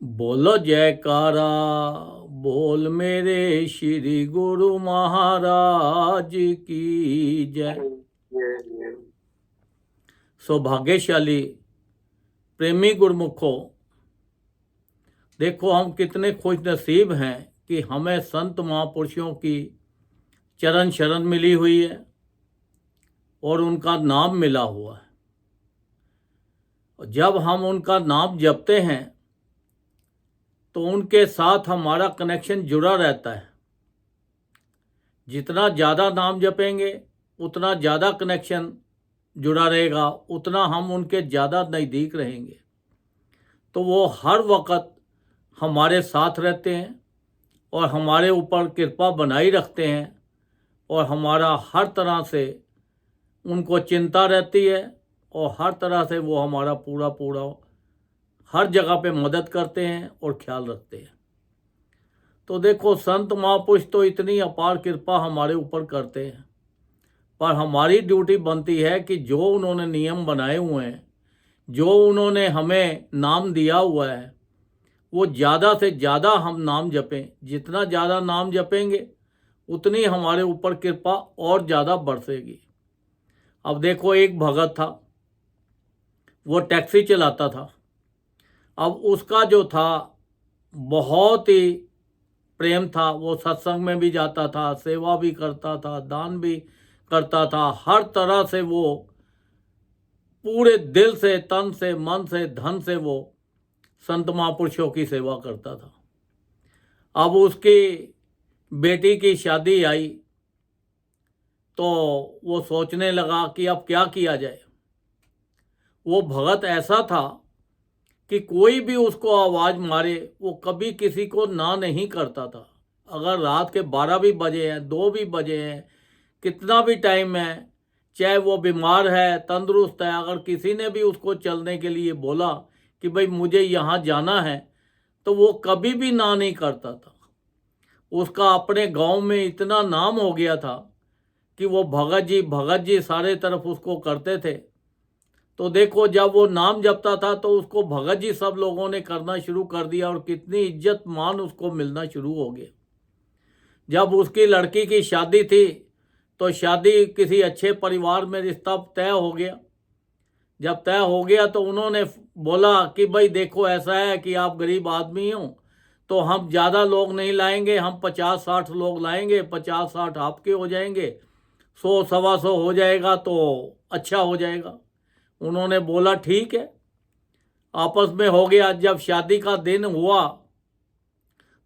बोलो जयकारा, बोल मेरे श्री गुरु महाराज की जय। सौभाग्यशाली प्रेमी गुरमुखों, देखो हम कितने खुश नसीब हैं कि हमें संत महापुरुषों की चरण शरण मिली हुई है और उनका नाम मिला हुआ है। जब हम उनका नाम जपते हैं तो उनके साथ हमारा कनेक्शन जुड़ा रहता है। जितना ज़्यादा नाम जपेंगे उतना ज़्यादा कनेक्शन जुड़ा रहेगा, उतना हम उनके ज़्यादा नज़दीक रहेंगे। तो वो हर वक्त हमारे साथ रहते हैं और हमारे ऊपर कृपा बनाई रखते हैं और हमारा हर तरह से उनको चिंता रहती है और हर तरह से वो हमारा पूरा हर जगह पे मदद करते हैं और ख्याल रखते हैं। तो देखो संत महापुरुष तो इतनी अपार कृपा हमारे ऊपर करते हैं, पर हमारी ड्यूटी बनती है कि जो उन्होंने नियम बनाए हुए हैं, जो उन्होंने हमें नाम दिया हुआ है, वो ज़्यादा से ज़्यादा हम नाम जपें। जितना ज़्यादा नाम जपेंगे उतनी हमारे ऊपर कृपा और ज़्यादा बरसेगी। अब देखो एक भगत था, वो टैक्सी चलाता था। अब उसका जो था बहुत ही प्रेम था, वो सत्संग में भी जाता था, सेवा भी करता था, दान भी करता था, हर तरह से वो पूरे दिल से, तन से, मन से, धन से वो संत महापुरुषों की सेवा करता था। अब उसकी बेटी की शादी आई तो वो सोचने लगा कि अब क्या किया जाए। वो भगत ऐसा था कि कोई भी उसको आवाज़ मारे वो कभी किसी को ना नहीं करता था। अगर रात के 12 भी बजे हैं, 2 भी बजे हैं, कितना भी टाइम है, चाहे वो बीमार है, तंदुरुस्त है, अगर किसी ने भी उसको चलने के लिए बोला कि भाई मुझे यहाँ जाना है, तो वो कभी भी ना नहीं करता था। उसका अपने गांव में इतना नाम हो गया था कि वो भगत जी सारे तरफ उसको करते थे। तो देखो जब वो नाम जपता था तो उसको भगत जी सब लोगों ने करना शुरू कर दिया और कितनी इज्जत मान उसको मिलना शुरू हो गया। जब उसकी लड़की की शादी थी तो शादी किसी अच्छे परिवार में रिश्ता तय हो गया। जब तय हो गया तो उन्होंने बोला कि भाई देखो ऐसा है कि आप गरीब आदमी हो तो हम ज़्यादा लोग नहीं लाएंगे, हम 50-60 लोग लाएंगे, 50-60 आपके हो जाएंगे, 100-125 हो जाएगा तो अच्छा हो जाएगा। उन्होंने बोला ठीक है, आपस में हो गया। जब शादी का दिन हुआ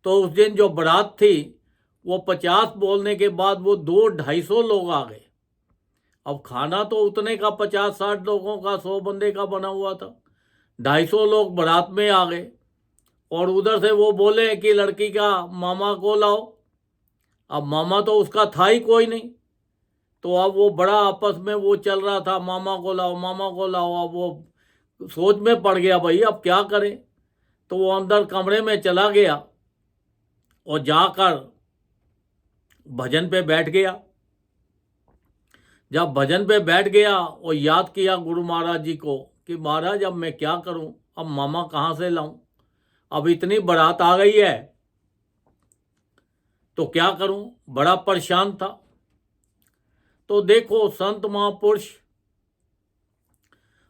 तो उस दिन जो बारात थी वो 50 बोलने के बाद वो 200-250 लोग आ गए। अब खाना तो उतने का 50-60 लोगों का, 100 बंदे का बना हुआ था। 250 लोग बारात में आ गए और उधर से वो बोले कि लड़की का मामा को लाओ। अब मामा तो उसका था ही कोई नहीं। तो अब वो बड़ा आपस में वो चल रहा था, मामा को लाओ, मामा को लाओ। अब वो सोच में पड़ गया भाई अब क्या करें। तो वो अंदर कमरे में चला गया और जाकर भजन पे बैठ गया। जब भजन पे बैठ गया और याद किया गुरु महाराज जी को कि महाराज अब मैं क्या करूं, अब मामा कहाँ से लाऊं, अब इतनी बारात आ गई है तो क्या करूं, बड़ा परेशान था। तो देखो संत महापुरुष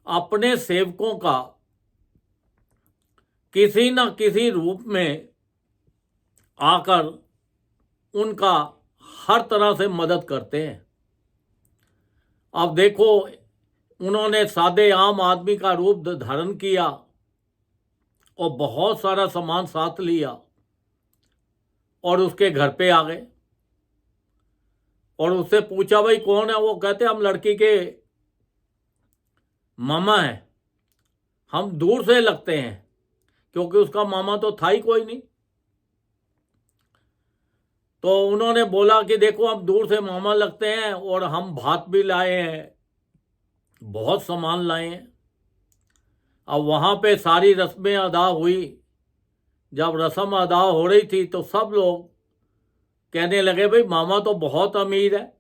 अपने सेवकों का किसी न किसी रूप में आकर उनका हर तरह से मदद करते हैं। अब देखो उन्होंने सादे आम आदमी का रूप धारण किया और बहुत सारा सामान साथ लिया और उसके घर पे आ गए और उससे पूछा भाई कौन है। वो कहते हम लड़की के मामा हैं, हम दूर से लगते हैं क्योंकि उसका मामा तो था ही कोई नहीं। तो उन्होंने बोला कि देखो हम दूर से मामा लगते हैं और हम भात भी लाए हैं, बहुत सामान लाए हैं। अब वहाँ पे सारी रस्में अदा हुई। जब रस्म अदा हो रही थी तो सब लोग कहने लगे भाई मामा तो बहुत अमीर है,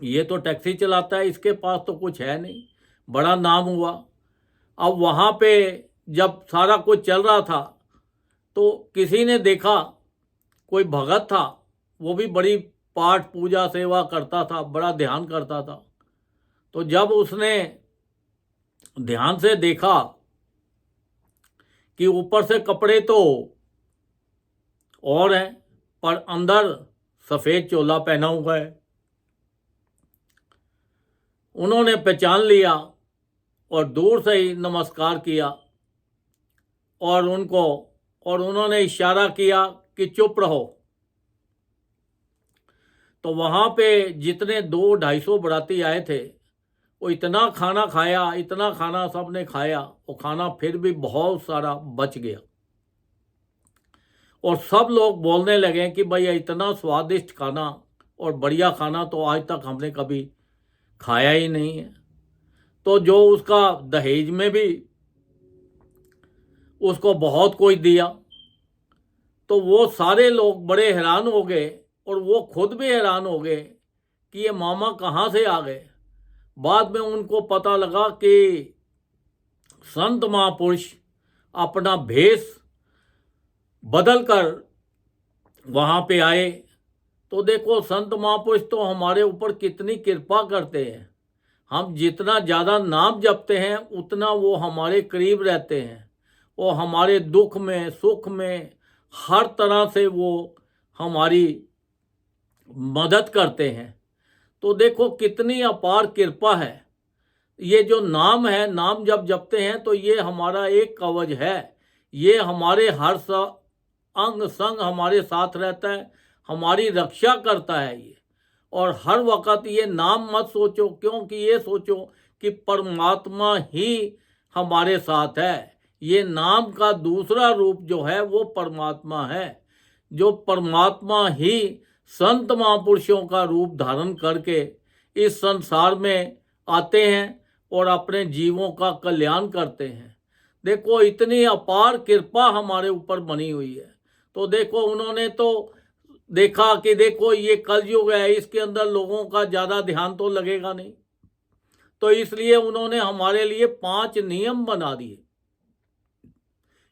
ये तो टैक्सी चलाता है, इसके पास तो कुछ है नहीं, बड़ा नाम हुआ। अब वहाँ पे जब सारा कुछ चल रहा था तो किसी ने देखा, कोई भगत था, वो भी बड़ी पाठ पूजा सेवा करता था, बड़ा ध्यान करता था। तो जब उसने ध्यान से देखा कि ऊपर से कपड़े तो और हैं पर अंदर सफ़ेद चोला पहना हुआ है, उन्होंने पहचान लिया और दूर से ही नमस्कार किया और उन्होंने इशारा किया कि चुप रहो। तो वहाँ पे जितने 200-250 बराती आए थे, वो इतना खाना खाया, इतना खाना सबने खाया, वो खाना फिर भी बहुत सारा बच गया। और सब लोग बोलने लगे कि भाई इतना स्वादिष्ट खाना और बढ़िया खाना तो आज तक हमने कभी खाया ही नहीं है। तो जो उसका दहेज में भी उसको बहुत कुछ दिया, तो वो सारे लोग बड़े हैरान हो गए और वो खुद भी हैरान हो गए कि ये मामा कहाँ से आ गए। बाद में उनको पता लगा कि संत महापुरुष अपना भेष बदल कर वहाँ पे आए। तो देखो संत महापुरुष तो हमारे ऊपर कितनी कृपा करते हैं। हम जितना ज़्यादा नाम जपते हैं उतना वो हमारे करीब रहते हैं, वो हमारे दुख में सुख में हर तरह से वो हमारी मदद करते हैं। तो देखो कितनी अपार कृपा है। ये जो नाम है, नाम जब जपते हैं तो ये हमारा एक कवच है, ये हमारे हर अंग संग हमारे साथ रहता है, हमारी रक्षा करता है ये। और हर वक्त ये नाम मत सोचो, क्योंकि ये सोचो कि परमात्मा ही हमारे साथ है। ये नाम का दूसरा रूप जो है वो परमात्मा है, जो परमात्मा ही संत महापुरुषों का रूप धारण करके इस संसार में आते हैं और अपने जीवों का कल्याण करते हैं। देखो इतनी अपार कृपा हमारे ऊपर बनी हुई है। तो देखो उन्होंने तो देखा कि देखो ये कलयुग है, इसके अंदर लोगों का ज़्यादा ध्यान तो लगेगा नहीं, तो इसलिए उन्होंने हमारे लिए 5 नियम बना दिए।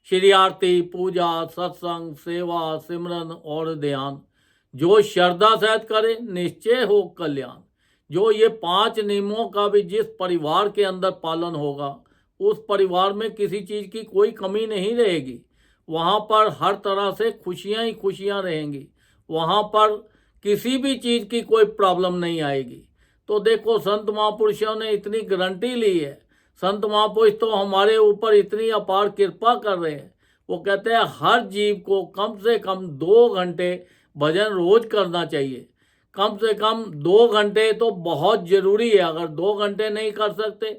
श्री आरती, पूजा, सत्संग, सेवा, सिमरन और ध्यान। जो श्रद्धा सहित करे निश्चय हो कल्याण। जो ये 5 नियमों का भी जिस परिवार के अंदर पालन होगा, उस परिवार में किसी चीज़ की कोई कमी नहीं रहेगी। वहाँ पर हर तरह से खुशियाँ ही खुशियाँ रहेंगी, वहाँ पर किसी भी चीज़ की कोई प्रॉब्लम नहीं आएगी। तो देखो संत महापुरुषों ने इतनी गारंटी ली है। संत महापुरुष तो हमारे ऊपर इतनी अपार कृपा कर रहे हैं। वो कहते हैं हर जीव को कम से कम 2 घंटे भजन रोज करना चाहिए। कम से कम 2 घंटे तो बहुत ज़रूरी है। अगर 2 घंटे नहीं कर सकते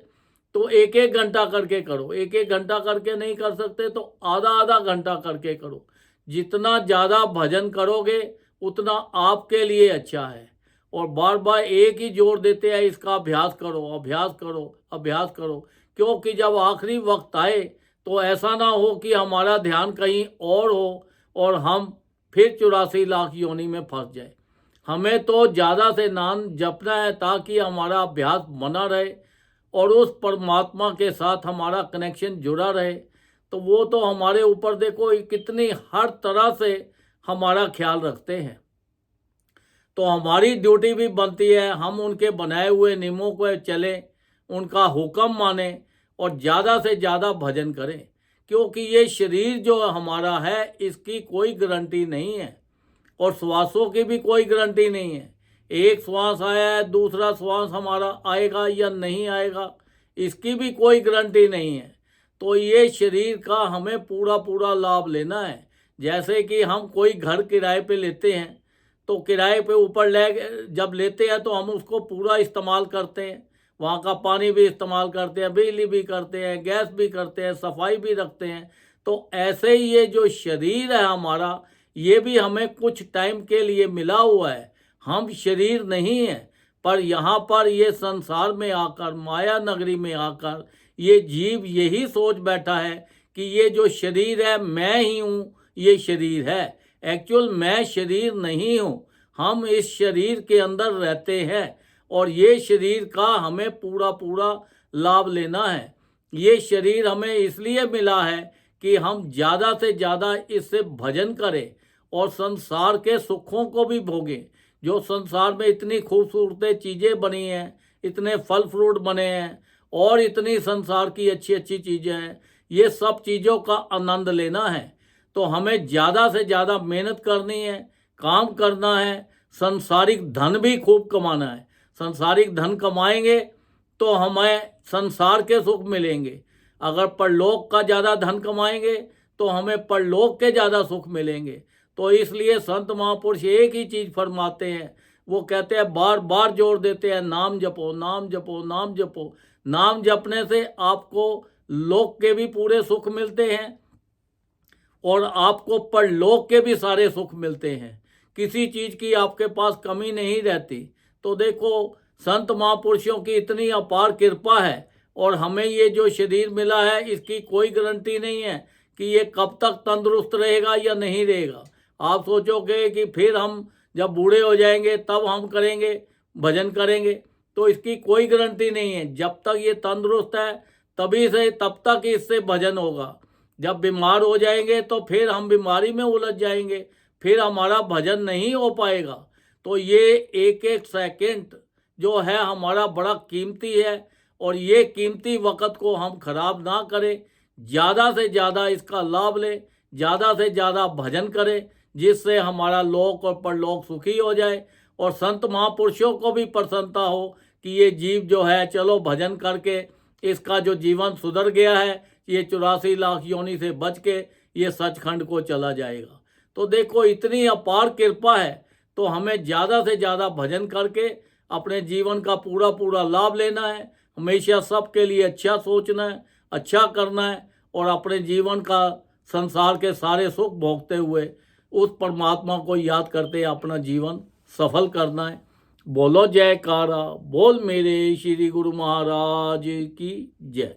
तो 1-1 घंटा करके करो, 1-1 घंटा करके नहीं कर सकते तो आधा-आधा घंटा करके करो। जितना ज़्यादा भजन करोगे उतना आपके लिए अच्छा है। और बार बार एक ही जोर देते हैं, इसका अभ्यास करो, अभ्यास करो, अभ्यास करो, क्योंकि जब आखिरी वक्त आए तो ऐसा ना हो कि हमारा ध्यान कहीं और हो और हम फिर 84 लाख योनि में फंस जाए। हमें तो ज़्यादा से नाम जपना है ताकि हमारा अभ्यास बना रहे और उस परमात्मा के साथ हमारा कनेक्शन जुड़ा रहे। तो वो तो हमारे ऊपर देखो कितनी हर तरह से हमारा ख्याल रखते हैं। तो हमारी ड्यूटी भी बनती है हम उनके बनाए हुए नियमों को चलें, उनका हुक्म माने और ज़्यादा से ज़्यादा भजन करें। क्योंकि ये शरीर जो हमारा है इसकी कोई गारंटी नहीं है और श्वासों की भी कोई गारंटी नहीं है। एक श्वास आया है, दूसरा श्वास हमारा आएगा या नहीं आएगा, इसकी भी कोई गारंटी नहीं है। तो ये शरीर का हमें पूरा पूरा लाभ लेना है। जैसे कि हम कोई घर किराए पे लेते हैं तो किराए पे ऊपर जब लेते हैं तो हम उसको पूरा इस्तेमाल करते हैं, वहाँ का पानी भी इस्तेमाल करते हैं, बिजली भी करते हैं, गैस भी करते हैं, सफाई भी रखते हैं। तो ऐसे ही ये जो शरीर है हमारा, ये भी हमें कुछ टाइम के लिए मिला हुआ है। हम शरीर नहीं है, पर यहाँ पर ये संसार में आकर, माया नगरी में आकर ये जीव यही सोच बैठा है कि ये जो शरीर है मैं ही हूँ, ये शरीर है। एक्चुअल मैं शरीर नहीं हूँ, हम इस शरीर के अंदर रहते हैं और ये शरीर का हमें पूरा पूरा लाभ लेना है। ये शरीर हमें इसलिए मिला है कि हम ज़्यादा से ज़्यादा इससे भजन करें और संसार के सुखों को भी भोगें। जो संसार में इतनी खूबसूरत चीज़ें बनी हैं, इतने फल फ्रूट बने हैं और इतनी संसार की अच्छी अच्छी चीज़ें हैं, ये सब चीज़ों का आनंद लेना है तो हमें ज़्यादा से ज़्यादा मेहनत करनी है, काम करना है, संसारिक धन भी खूब कमाना है। संसारिक धन कमाएंगे तो हमें संसार के सुख मिलेंगे। अगर परलोक का ज़्यादा धन कमाएंगे तो हमें परलोक के ज़्यादा सुख मिलेंगे। तो इसलिए संत महापुरुष एक ही चीज़ फरमाते हैं, वो कहते हैं, बार बार जोर देते हैं, नाम जपो, नाम जपो, नाम जपो। नाम जपने से आपको लोक के भी पूरे सुख मिलते हैं और आपको परलोक के भी सारे सुख मिलते हैं। किसी चीज़ की आपके पास कमी नहीं रहती। तो देखो, संत महापुरुषों की इतनी अपार कृपा है और हमें ये जो शरीर मिला है इसकी कोई गारंटी नहीं है कि ये कब तक तंदुरुस्त रहेगा या नहीं रहेगा। आप सोचोगे कि फिर हम जब बूढ़े हो जाएंगे तब हम करेंगे, भजन करेंगे, तो इसकी कोई गारंटी नहीं है। जब तक ये तंदुरुस्त है तभी से तब तक इससे भजन होगा। जब बीमार हो जाएंगे तो फिर हम बीमारी में उलझ जाएंगे, फिर हमारा भजन नहीं हो पाएगा। तो ये एक एक सेकंड जो है हमारा बड़ा कीमती है और ये कीमती वक्त को हम खराब ना करें, ज़्यादा से ज़्यादा इसका लाभ लें, ज़्यादा से ज़्यादा भजन करें, जिससे हमारा लोक और परलोक सुखी हो जाए और संत महापुरुषों को भी प्रसन्नता हो कि ये जीव जो है चलो भजन करके इसका जो जीवन सुधर गया है, ये 84 लाख योनि से बच के ये सचखंड को चला जाएगा। तो देखो, इतनी अपार कृपा है तो हमें ज़्यादा से ज़्यादा भजन करके अपने जीवन का पूरा पूरा लाभ लेना है। हमेशा सबके लिए अच्छा सोचना है, अच्छा करना है और अपने जीवन का संसार के सारे सुख भोगते हुए उस परमात्मा को याद करते अपना जीवन सफल करना है। बोलो जयकारा, बोल मेरे श्री गुरु महाराज की जय।